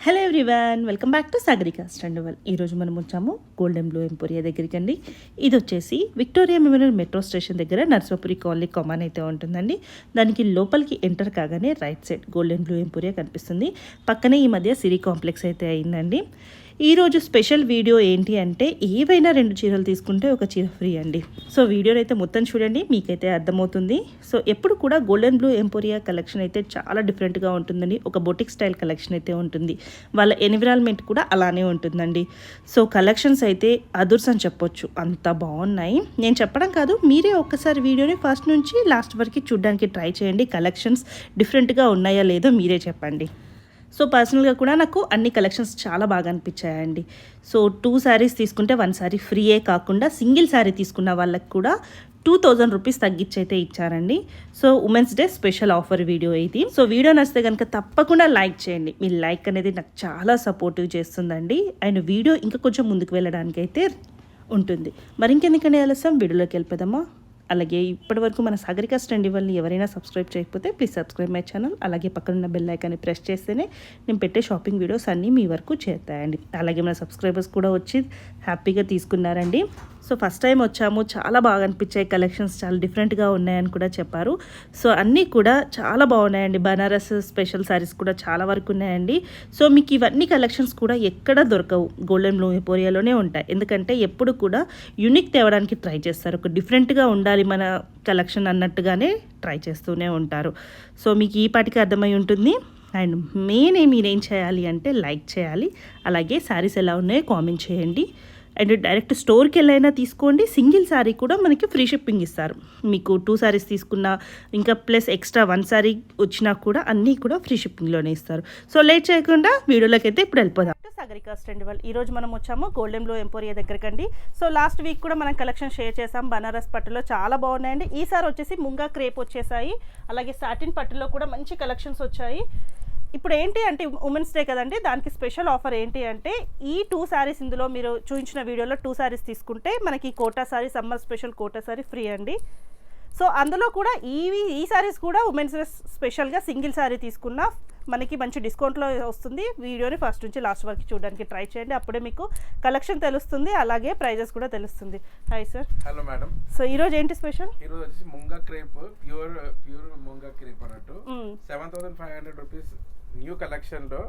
Hello everyone, welcome back to Sagarika స్టాండవల్. ఈరోజు మనం వచ్చాము గోల్డెన్ బ్లూ ఎంపోరియా దగ్గరికి అండి. ఇది వచ్చేసి విక్టోరియా మెమోరియల్ మెట్రో స్టేషన్ దగ్గర నర్సాపురి కాలనీ కామన్ అయితే ఉంటుందండి. దానికి లోపలికి ఎంటర్ కాగానే right side golden blue emporia కనిపిస్తుంది. పక్కనే ఈ మధ్య సిరీ కాంప్లెక్స్ అయితే అయిందండి. ఈరోజు స్పెషల్ వీడియో ఏంటి అంటే ఏవైనా 2 చీరలు తీసుకుంటే ఒక చీర ఫ్రీ అండి. సో వీడియోని అయితే మొత్తం చూడండి, మీకైతే అర్థమవుతుంది. సో ఎప్పుడు కూడా గోల్డెన్ బ్లూ ఎంపోరియా కలెక్షన్ అయితే చాలా డిఫరెంట్గా ఉంటుందండి. ఒక బొటిక్ స్టైల్ కలెక్షన్ అయితే ఉంటుంది. వాళ్ళ ఎన్విరాన్మెంట్ కూడా అలానే ఉంటుందండి. సో కలెక్షన్స్ అయితే అదుర్స్ అని చెప్పొచ్చు, అంత బాగున్నాయి. నేను చెప్పడం కాదు, మీరే ఒక్కసారి వీడియోని ఫస్ట్ నుంచి లాస్ట్ వరకు చూడడానికి ట్రై చేయండి. కలెక్షన్స్ డిఫరెంట్గా ఉన్నాయా లేదో మీరే చెప్పండి. సో పర్సనల్గా కూడా నాకు అన్ని కలెక్షన్స్ చాలా బాగా అనిపించాయండి. సో 2 శారీస్ తీసుకుంటే 1 శారీ ఫ్రీయే కాకుండా సింగిల్ శారీ తీసుకున్న వాళ్ళకి కూడా 2000 రూపీస్ తగ్గించైతే ఇచ్చారండి. So women's day special offer video ఇది. సో వీడియో నచ్చితే కనుక తప్పకుండా లైక్ చేయండి. మీ లైక్ అనేది నాకు చాలా సపోర్టివ్ చేస్తుందండి. అండ్ వీడియో ఇంకా కొంచెం ముందుకు వెళ్ళడానికి అయితే ఉంటుంది. మరి ఇంకెందుకంటే ఆలస్యం, వీడియోలోకి వెళ్ళిపోదామా. అలాగే ఇప్పటివరకు మన సాగరిక స్టాండవల్ని ఎవరైనా సబ్స్క్రైబ్ చేయకపోతే ప్లీజ్ సబ్స్క్రైబ్ మై ఛానల్. అలాగే పక్కనున్న బెల్ ఐకాన్ని ప్రెస్ చేస్తేనే నేను పెట్టే షాపింగ్ వీడియోస్ అన్నీ మీ వరకు చేస్తాయండి. అలాగే మన సబ్స్క్రైబర్స్ కూడా వచ్చి హ్యాపీగా తీసుకున్నారండి. సో ఫస్ట్ టైం వచ్చాము, చాలా బాగా అనిపించాయి. కలెక్షన్స్ చాలా డిఫరెంట్గా ఉన్నాయని కూడా చెప్పారు. సో అన్నీ కూడా చాలా బాగున్నాయండి. బనారస్ స్పెషల్ శారీస్ కూడా చాలా వరకు ఉన్నాయండి. సో మీకు ఇవన్నీ కలెక్షన్స్ కూడా ఎక్కడ దొరకవు, గోల్డెన్ బ్లూ ఎంపోరియాలోనే ఉంటాయి. ఎందుకంటే ఎప్పుడు కూడా యూనిక్ తేవడానికి ట్రై చేస్తారు. ఒక డిఫరెంట్గా ఉండాలి మన కలెక్షన్ అన్నట్టుగానే ట్రై చేస్తూనే ఉంటారు. సో మీకు ఈ పాటికి అర్థమై ఉంటుంది. అండ్ మీరేం చేయాలి అంటే లైక్ చేయాలి. అలాగే శారీస్ ఎలా ఉన్నాయో కామెంట్ చేయండి. అండ్ డైరెక్ట్ స్టోర్కి వెళ్ళైనా తీసుకోండి. సింగిల్ శారీ కూడా మనకి ఫ్రీ షిప్పింగ్ ఇస్తారు. మీకు 2 శారీస్ తీసుకున్నా ఇంకా ప్లస్ ఎక్స్ట్రా 1 శారీ వచ్చినా కూడా అన్నీ కూడా ఫ్రీ షిప్పింగ్లోనే ఇస్తారు. సో లేట్ చేయకుండా వీడియోలోకి అయితే ఇప్పుడు వెళ్ళిపోదాం. సాగరిక స్టాండవల్ ఈరోజు మనం వచ్చాము గోల్డెన్ బ్లూ ఎంపోరియా దగ్గరకండి. సో లాస్ట్ వీక్ కూడా మనం కలెక్షన్ షేర్ చేసాం. బనారస్ పట్టులో చాలా బాగున్నాయండి. ఈసారి వచ్చేసి ముంగా క్రేప్ వచ్చేసాయి. అలాగే సాటిన్ పట్టులో కూడా మంచి కలెక్షన్స్ వచ్చాయి. ఇప్పుడు ఏంటి అంటే ఉమెన్స్ డే కదండి, దానికి స్పెషల్ ఆఫర్ ఏంటి అంటే ఈ 2 శారీస్, ఇందులో మీరు చూపించిన వీడియోలో 2 శారీస్ తీసుకుంటే మనకి Kota sari, summer special Kota sari free అండి. సో అందులో కూడా ఈ శారీస్ కూడా ఉమెన్స్ డే స్పెషల్గా సింగిల్ శారీ తీసుకున్న మనకి మంచి డిస్కౌంట్లో వస్తుంది. వీడియోని ఫస్ట్ నుంచి లాస్ట్ వరకు చూడడానికి ట్రై చేయండి, అప్పుడే మీకు కలెక్షన్ తెలుస్తుంది, అలాగే ప్రైజెస్ కూడా తెలుస్తుంది. Hi sir. Hello madam. So ఈరోజు ఏంటి స్పెషల్? ఈరోజు వచ్చేసి munga crepe, pure munga crepe అన్నట్టు 7500 రూపీస్ న్యూ కలెక్షన్ లో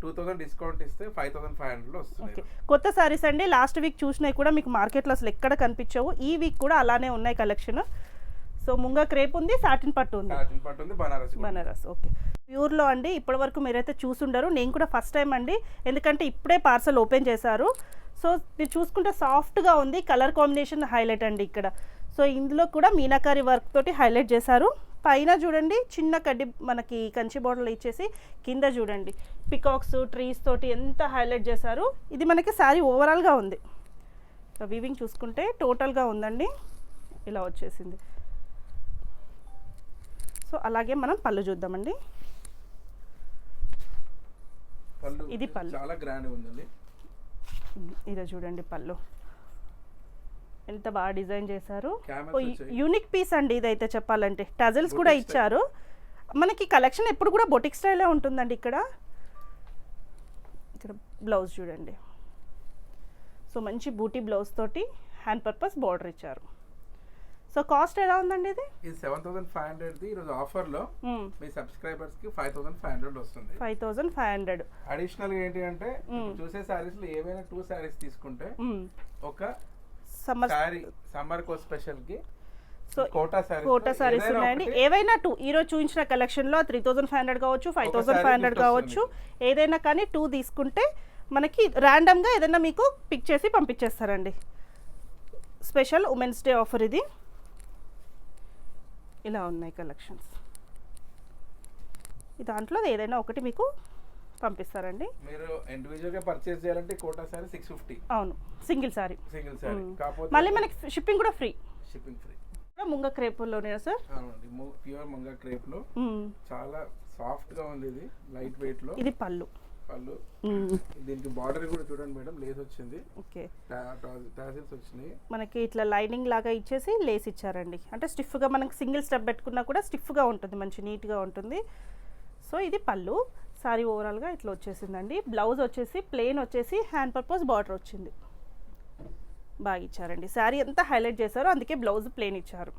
2000 డిస్కౌంట్ ఇస్తే 5500 లో వస్తుంది. కొత్త సారీస్ అండి. లాస్ట్ వీక్ చూసినవి కూడా మీకు మార్కెట్లో అసలు ఎక్కడ కనిపించవు. ఈ వీక్ కూడా అలానే ఉన్నాయి కలెక్షన్. సో ముంగా క్రేప్ ఉంది, సాటిన్ పట్టు ఉంది, బనారస్. ఓకే, ప్యూర్లో అండి. ఇప్పటి వరకు మీరైతే చూసుండరు, నేను కూడా ఫస్ట్ టైం అండి, ఎందుకంటే ఇప్పుడే పార్సల్ ఓపెన్ చేశారు. సో మీరు చూసుకుంటే సాఫ్ట్గా ఉంది. కలర్ కాంబినేషన్ హైలైట్ అండి ఇక్కడ. సో ఇందులో కూడా మీనాకారి వర్క్ తోటి హైలైట్ చేశారు. పైన చూడండి చిన్న కడ్డీ మనకి కంచి బోర్డర్లు ఇచ్చేసి, కింద చూడండి పికాక్స్, ట్రీస్ తోటి ఎంత హైలైట్ చేశారు. ఇది మనకి శారీ ఓవరాల్గా ఉంది. సో వీవింగ్ చూసుకుంటే టోటల్గా ఉందండి, ఇలా వచ్చేసింది. సో అలాగే మనం పళ్ళు చూద్దామండి. ఇది పళ్ళు చాలా గ్రాండ్ ఉందండి. ఇదే చూడండి పళ్ళు ఎంత బాగా డిజైన్ చేశారు. యూనిక్ పీస్ అండి ఇదైతే చెప్పాలంటే. టజల్స్ కూడా ఇచ్చారు. మనకి కలెక్షన్ ఎప్పుడు కూడా బొటిక్ స్టైలే ఉంటుందండి. ఇక్కడ బ్లౌజ్ చూడండి. సో మంచి బూటీ బ్లౌజ్ తోటి హ్యాండ్ పర్పస్ బార్డర్ ఇచ్చారు. సో కాస్ట్ ఎలా ఉందండి ఇది? 7500 ది ఈరోజు ఆఫర్ లో మీ సబ్స్క్రైబర్స్ కి 5500 వస్తుంది. 5500 అడిషనల్ ఏంటి అంటే చూసే సారీస్ లో ఏవైనా 2 సారీస్ తీసుకుంటే ఒక సమ్మర్ కో స్పెషల్ కి కోటా సారీస్ ఉన్నాయండి. ఏవైనా 2 ఈరోజు చూపించిన కలెక్షన్ లో 3500 కావచ్చు, 5500 కావచ్చు, ఏదైనా కానీ 2 తీసుకుంటే మనకి ర్యాండమ్ గా ఏదైనా మీకు పిక్ చేసి పంపించేస్తారండి. స్పెషల్ ఉమెన్స్ డే ఆఫర్ ఇది. ఇలా ఉన్నాయి కలెక్షన్స్. దాంట్లో ఏదైనా ఒకటి మీకు పంపిస్తారండి. మీరు ఇండివిజువల్ గా పర్చేస్ చేయాలంటే కోటా సారీ 650. అవును, సింగిల్ సారీ. కాకపోతే మళ్ళీ మనకి షిప్పింగ్ కూడా ఫ్రీ. ముంగా క్రేప్ లోనే సార్. అవునండి, ప్యూర్ ముంగా క్రేప్ లో చాలా సాఫ్ట్ గా ఉంది. ఇది లైట్ వెయిట్ లో. ఇది పళ్ళు. దీనికి బార్డర్ కూడా చూడండి మేడం, లేస్ వచ్చింది. ఓకే, టాసిల్స్ వచ్చినాయి. మనకి ఇట్లా లైనింగ్ లాగా ఇచ్చేసి లేస్ ఇచ్చారండి. అంటే స్టిఫ్ గా మనకి సింగిల్ స్టెప్ పెట్టుకున్నా కూడా స్టిఫ్ గా ఉంటుంది, మంచి నీట్ గా ఉంటుంది. సో ఇది పళ్ళు. సారీ ఓవరాల్గా ఇట్లా వచ్చేసిందండి. బ్లౌజ్ వచ్చేసి ప్లెయిన్ వచ్చేసి హ్యాండ్ పర్పస్ బార్డర్ వచ్చింది. బాగా ఇచ్చారండి. శారీ అంతా హైలైట్ చేశారు, అందుకే బ్లౌజ్ ప్లెయిన్ ఇచ్చారు.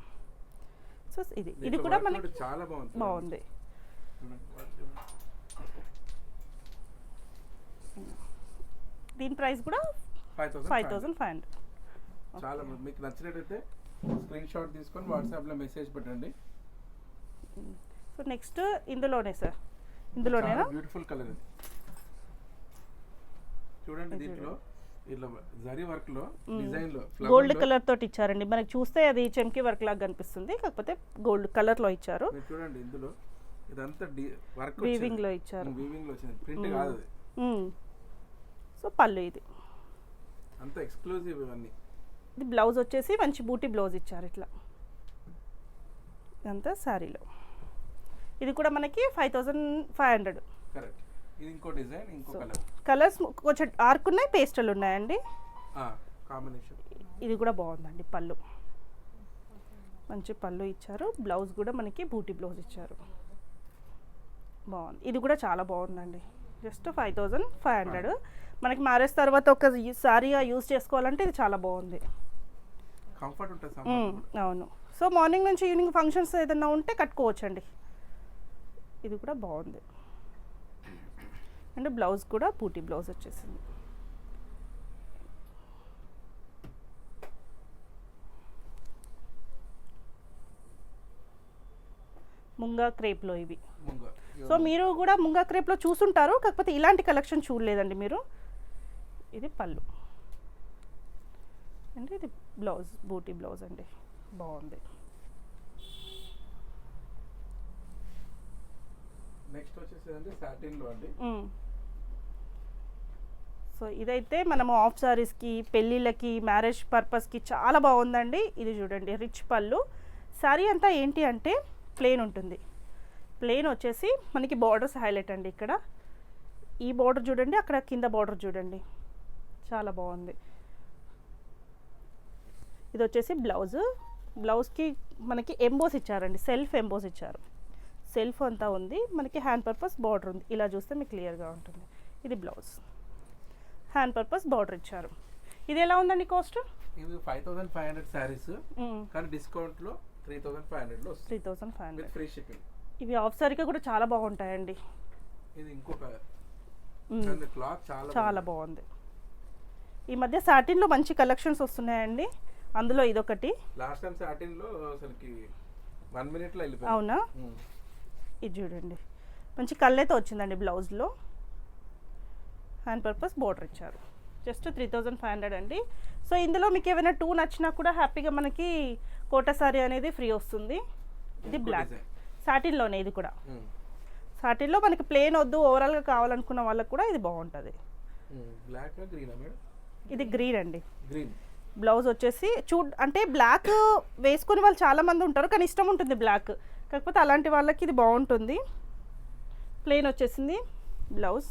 సో ఇది కూడా మనకి చాలా బాగుంది. దీని ప్రైస్ కూడా 5500. చాలా మీకు నచ్చినట్టయితే స్క్రీన్ షాట్ తీసుకొని వాట్సాప్లో మెసేజ్ పెట్టండి. సో నెక్స్ట్ ఇందులోనే సార్, ఇందులోనేనా? బ్యూటిఫుల్ కలర్ ఇది చూడండి. దీంట్లో ఇట్లా జరీ వర్క్ లో డిజైన్ లో గోల్డ్ కలర్ తోటి ఇచ్చారండి. మనకి చూస్తే అది చెమ్కి వర్క్ లాగా కనిపిస్తుంది, కాకపోతే గోల్డ్ కలర్ లో ఇచ్చారు. చూడండి ఇందులో ఇదంతా వర్క్ వీవింగ్ లో ఇచ్చారు. వీవింగ్ లో వచ్చింది, ప్రింట్ కాదు అది. సో పళ్ళు ఇది అంతా ఎక్స్క్లూజివ్ ఇవన్నీ. ఇది బ్లౌజ్ వచ్చేసి మంచి బూటీ బ్లౌజ్ ఇచ్చారు ఇట్లా. ఇదంతా శారీలో. ఇది కూడా మనకి 5500. కరెక్ట్. ఇది ఇంకో డిజైన్, ఇంకో కలర్. కలర్స్ కొంచెం డార్క్ ఉన్నాయి, పేస్టల్ ఉన్నాయండి. కాంబినేషన్. ఇది కూడా బాగుందండి. పళ్ళు మంచి పళ్ళు ఇచ్చారు. బ్లౌజ్ కూడా మనకి బూటీ బ్లౌజ్ ఇచ్చారు. బాగుంది. ఇది కూడా చాలా బాగుందండి. జస్ట్ 5500. మనకి మ్యారేజ్ తర్వాత ఒక సారీగా యూజ్ చేసుకోవాలంటే ఇది చాలా బాగుంది. కంఫర్ట్ ఉంటుంది. అవును. సో మార్నింగ్ నుంచి ఈవినింగ్ ఫంక్షన్స్ ఏదైనా ఉంటే కట్టుకోవచ్చండి. ఇది కూడా బాగుంది. అండ్ బ్లౌజ్ కూడా బూటీ బ్లౌజ్ వచ్చేసింది. ముంగా క్రేప్లో ఇవి. సో మీరు కూడా ముంగా క్రేప్లో చూసుంటారు, కాకపోతే ఇలాంటి కలెక్షన్ చూడలేదండి మీరు. ఇది పళ్ళు అంటే ఇది బ్లౌజ్, బూటీ బ్లౌజ్ అండి. బాగుంది. నెక్స్ట్ వచ్చేసి సాటిన్ లో అండి. సో ఇదైతే మనము ఆఫ్ సారీస్కి, పెళ్ళిళ్ళకి, మ్యారేజ్ పర్పస్కి చాలా బాగుందండి. ఇది చూడండి రిచ్ పళ్ళు. శారీ అంతా ఏంటి అంటే ప్లెయిన్ ఉంటుంది. ప్లెయిన్ వచ్చేసి మనకి బార్డర్స్ హైలైట్ అండి. ఇక్కడ ఈ బార్డర్ చూడండి, అక్కడ కింద బార్డర్ చూడండి, చాలా బాగుంది. ఇది వచ్చేసి బ్లౌజ్. బ్లౌజ్కి మనకి ఎంబోస్ ఇచ్చారండి, సెల్ఫ్ ఎంబోస్ ఇచ్చారు. సెల్ఫ్ అంతా ఉంది, మనకి హ్యాండ్ పర్పస్ బార్డర్ ఉంది. ఇలా చూస్తే మీకు క్లియర్గా ఉంటుంది. ఇది బ్లౌజ్, హ్యాండ్ పర్పస్ బార్డర్ ఇచ్చారు. ఇది ఎలా ఉందండి కాస్ట్? ఇది 5500 సారీస్, కానీ డిస్కౌంట్ లో 3500 లో వస్తుంది. 3500 ఫ్రీ షిప్పింగ్. ఇవి ఆఫ్ సారీగా కూడా చాలా బాగుంటాయండి. ఇది ఇంకొక క్లాత్ చాలా బాగుంది. ఈ మధ్య సాటిన్లో మంచి కలెక్షన్స్ వస్తున్నాయండి. అందులో ఇదొకటి. లాస్ట్ టైం సాటిన్లో అసలుకి 1 minute లో వెళ్ళిపోయింది. అవునా? ఇది చూడండి మంచి కళ్ళైతే వచ్చిందండి. బ్లౌజ్లో హ్యాండ్ పర్పస్ బార్డర్ ఇచ్చారు. జస్ట్ 3500 అండి. సో ఇందులో మీకు ఏమైనా 2 నచ్చినా కూడా హ్యాపీగా మనకి కోటా సారీ అనేది ఫ్రీ వస్తుంది. ఇది బ్లాక్ సాటిన్లోనే. ఇది కూడా సాటిన్లో మనకి ప్లెయిన్ వద్దు, ఓవరాల్గా కావాలనుకున్న వాళ్ళకి కూడా ఇది బాగుంటుంది. Black green. ఇది గ్రీన్ అండి. గ్రీన్ బ్లౌజ్ వచ్చేసి అంటే బ్లాక్ వేసుకునే వాళ్ళు చాలా మంది ఉంటారు, కానీ ఇష్టం ఉంటుంది బ్లాక్. కాకపోతే అలాంటి వాళ్ళకి ఇది బాగుంటుంది. ప్లెయిన్ వచ్చేసింది. బ్లౌజ్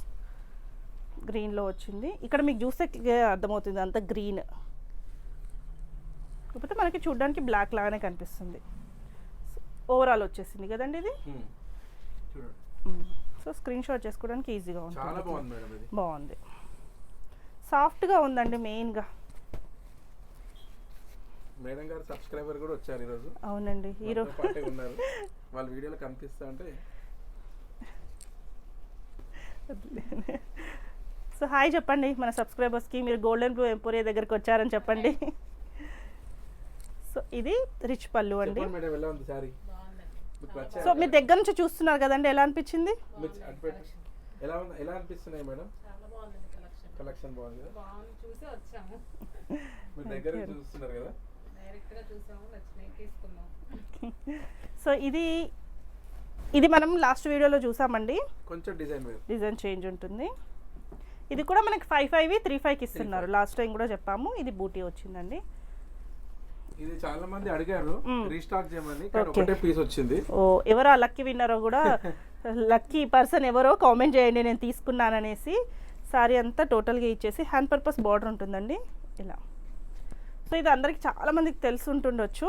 గ్రీన్లో వచ్చింది. ఇక్కడ మీకు చూస్తే అర్థమవుతుంది అంత గ్రీన్, కాకపోతే మనకి చూడడానికి బ్లాక్ లాగానే కనిపిస్తుంది. ఓవరాల్ వచ్చేసింది కదండి ఇది. సో స్క్రీన్ షాట్ చేసుకోవడానికి ఈజీగా ఉంటుంది. బాగుంది. సాఫ్ట్గా ఉందండి. మెయిన్గా మేడం గారు సబ్స్క్రైబర్ కూడా వచ్చారు ఈరోజు. అవునండి, ఈరోజు ఉన్నారు. వాళ్ళ వీడియోలో కనిపిస్తా అంటే. సో హాయ్ చెప్పండి మన సబ్స్క్రైబర్స్కి. మీరు గోల్డెన్ బ్లూ ఎంపోరియా దగ్గరికి వచ్చారని చెప్పండి. సో ఇది రిచ్ పళ్ళు అండి. సో మీ దగ్గర నుంచి చూస్తున్నారు కదండి, ఎలా అనిపించింది? ఎలా అనిపిస్తున్నాయి మేడం? కలెక్షన్ బాగుంది కదా, చూసి వచ్చాము. మీ దగ్గర చూస్తున్నారు కదా, డైరెక్ట్ గా చూసాము, నచ్చినాయి తీసుకున్నాం. సో ఇది మనం లాస్ట్ వీడియోలో చూసామండి. కొంచెం డిజైన్ చేంజ్ ఉంటుంది. ఇది కూడా మనకి 55 35కి ఇస్తున్నారు. లాస్ట్ టైం కూడా చెప్పాము. ఇది బూటీ వచ్చిందండి. ఇది చాలా మంది అడిగారు రీస్టాక్ చేయమని, కానీ ఒకటే పీస్ వచ్చింది. ఓ ఎవరో లక్కీ విన్నరో కూడా లక్కీ పర్సన్ ఎవరో కామెంట్ చేయండి నేను తీసుకున్నాననేసి. సారీ అంతా టోటల్గా ఇచ్చేసి హ్యాండ్ పర్పస్ బార్డర్ ఉంటుందండి ఇలా. సో ఇది అందరికి చాలా మందికి తెలిసి ఉంటుండొచ్చు.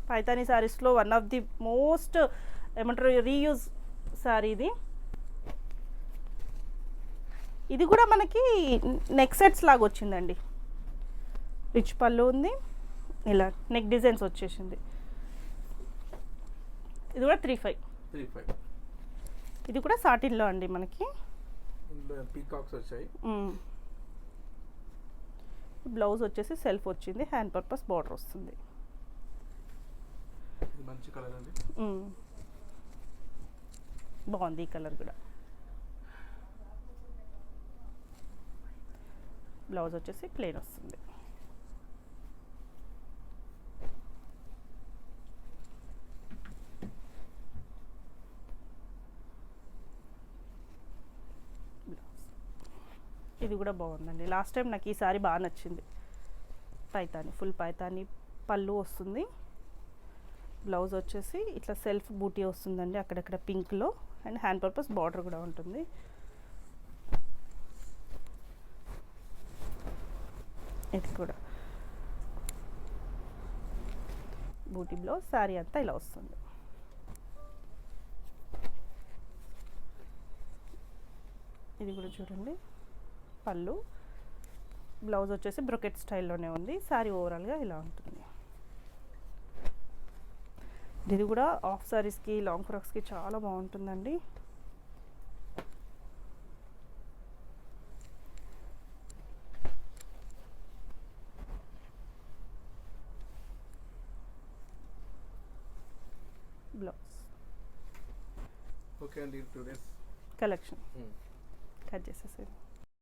పైతానీ సారీస్లో వన్ ఆఫ్ ది మోస్ట్ ఏమంటారు రీయూజ్ సారీ ఇది. ఇది కూడా మనకి నెక్ సెట్స్ లాగా వచ్చిందండి. రిచ్ పళ్ళు ఉంది, ఇలా నెక్ డిజైన్స్ వచ్చేసింది. ఇది కూడా 3,500. 3,500. ఇది కూడా సాటిన్లో అండి మనకి. ఇందులో పీకాక్స్ వచ్చాయి. బ్లౌజ్ వచ్చేసి సెల్ఫ్ వచ్చింది, హ్యాండ్ పర్పస్ బార్డర్ వస్తుంది. ఇది మంచి కలర్ అండి. బాగుంది ఈ కలర్ కూడా. బ్లౌజ్ వచ్చేసి ప్లెయిన్ వస్తుంది. ఇది కూడా బాగుందండి. లాస్ట్ టైం నాకు ఈ సారీ బాగా నచ్చింది. పైతాని, ఫుల్ పైతాని పళ్ళు వస్తుంది. బ్లౌజ్ వచ్చేసి ఇట్లా సెల్ఫ్ బూటీ వస్తుందండి అక్కడక్కడ పింక్లో, అండ్ హ్యాండ్ పర్పస్ బార్డర్ కూడా ఉంటుంది. ఇది కూడా బూటీ బ్లౌజ్, శారీ అంతా ఇలా వస్తుంది. ఇది కూడా చూడండి పళ్ళు, బ్లౌజ్ వచ్చేసి బ్రొకెట్ స్టైల్లోనే ఉంది. శారీ ఓవరాల్గా ఇలా ఉంటుంది. ఇది కూడా ఆఫ్ సారీస్కి, లాంగ్ ఫ్రాక్స్కి చాలా బాగుంటుందండి. బ్లౌజ్ ఓకే అండి, 2 days కలెక్షన్ కట్ చేసేసి